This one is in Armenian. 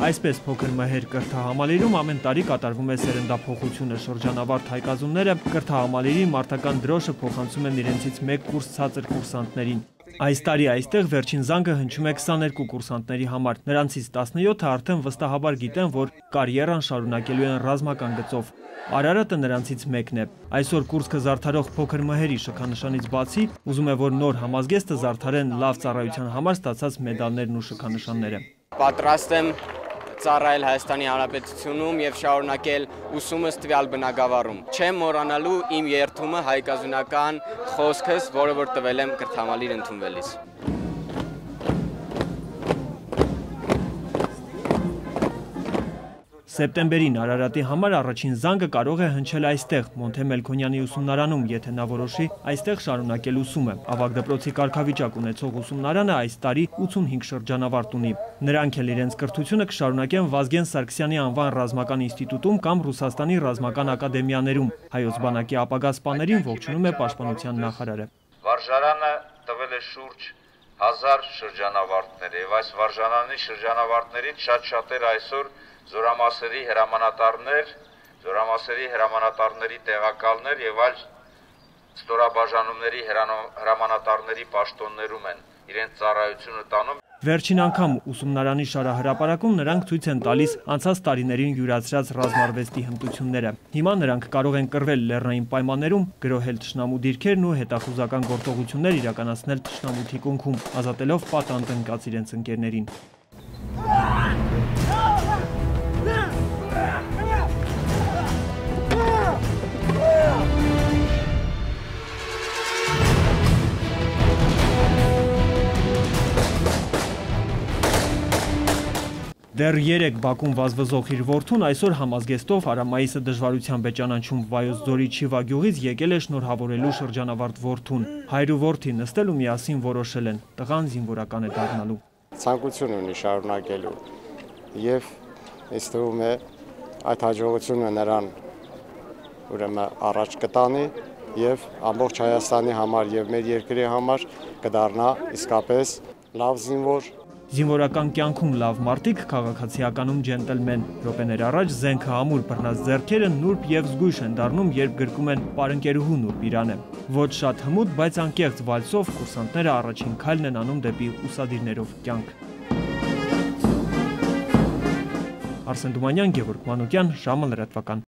Այսպես փոքր մհեր կրթահամալիրում ամեն տարի կատարվում է սերնդափոխությունը, շրջանավարտ հայկազունները կրթահամալիրի մարտական դրոշը փոխանցում են իրենցից մեկ կուրս ցածր կուրսանտներին։ Այս տարի այստեղ վերջին զանգը հնչում է 22 կուրսանտների համար, նրանցից 17-ը արդեն վստահաբար գիտեն, որ կարիերան շարունակելու են ռազմական գծով։ Արարատը նրանցից մեկն է։ Այսօր կուրսքը զարդարող փոքր մհերի շքանշանից բացի, ուզում է, որ նոր համազգեստը զարդարեն լավ ծառայության համար ստացած մեդալներն ու շքանշանները։ Պատրաստ եմ ծառայել Հայաստանի Հանրապետությունում եւ շարունակել ուսումս տվյալ բնակավարում։ Չեմ մոռանալու իմ երդումը հայկազունական խոսքս, որը որ տվել եմ կրթահամալիր ընդունվելիս։ Սեպտեմբերին Արարատի համար առաջին զանգը կարող է հնչել այստեղ, Մոնթե Մելքոնյանի ուսումնարանում, եթե նա որոշի այստեղ շարունակել ուսումը։ Ավագ դպրոցի կարգավիճակ ունեցող ուսումնարանը այս տարի 85 շրջանավարտ ունի։ Նրանք էլ իրենց կրթությունը կշարունակեն Վազգեն Սարգսյանի անվան ռազմական ինստիտուտում կամ Ռուսաստանի ռազմական ակադեմիաներում։ Հայոց բանակի ապագա սպաներին ողջունում է պաշտպանության նախարարը։ Վարժարանը տվել է շուրջ 1000 շրջանավարտներ եւ այս վարժարանի շրջանավարտներից շատ-շատերը այսօր զորամասերի հրամանատարների տեղակալներ եւ այլ ստորաբաժանումների հրամանատարների պաշտոններում են իրենց ծառայությունը տանում։ Վերջին անգամ ուսումնարանի շարահրապարակում նրանք ցույց են տալիս անցած տարիներին յուրացրած ռազմարվեստի հմտությունները։ Հիմա նրանք կարող են կռվել լեռնային պայմաններում, գրոհել թշնամու դիրքերն ու հետախուզական գործողություններ իրականացնել թշնամու թիկունքում, ազատելով պատանդ ընկած իրենց ընկերներին։ Դեռ 3 Բաքուն վազվզող իր որդուն այսօր համազգեստով Արամայիսը դժվարությամբ է ճանաչում Վայոց ձորի Չիվա գյուղից եկել է շնորհավորելու շրջանավարտ որդուն։ Հայր ու որդի նստել ու միասին որոշել են, տղան զինվորական է դառնալու։ Ցանկություն ունի շարունակելու եւ ինձ թվում է այդ հաջողությունը նրան ուրեմն առաջ կտանի եւ ամբողջ Հայաստանի համար եւ մեր երկրի համար կդառնա իսկապես լավ զինվոր։ Զինվորական կյանքում լավ մարդիկ, քաղաքացիականում ջենտլմեն։ Րոպեներ առաջ զենքը ամուր բռնած ձեռքերը նուրբ եւ զգույշ են դառնում, երբ գրկում են պարընկերուհու Նուրբ Իրանը։ Ոչ շատ հմուտ, բայց անկեղծ վալսով կուրսանտները առաջին քայլն են անում դեպի ուսադիրներով կյանք։ Արսեն Դումանյան, Գևորգ Մանուկյան, ժամը լրատվական։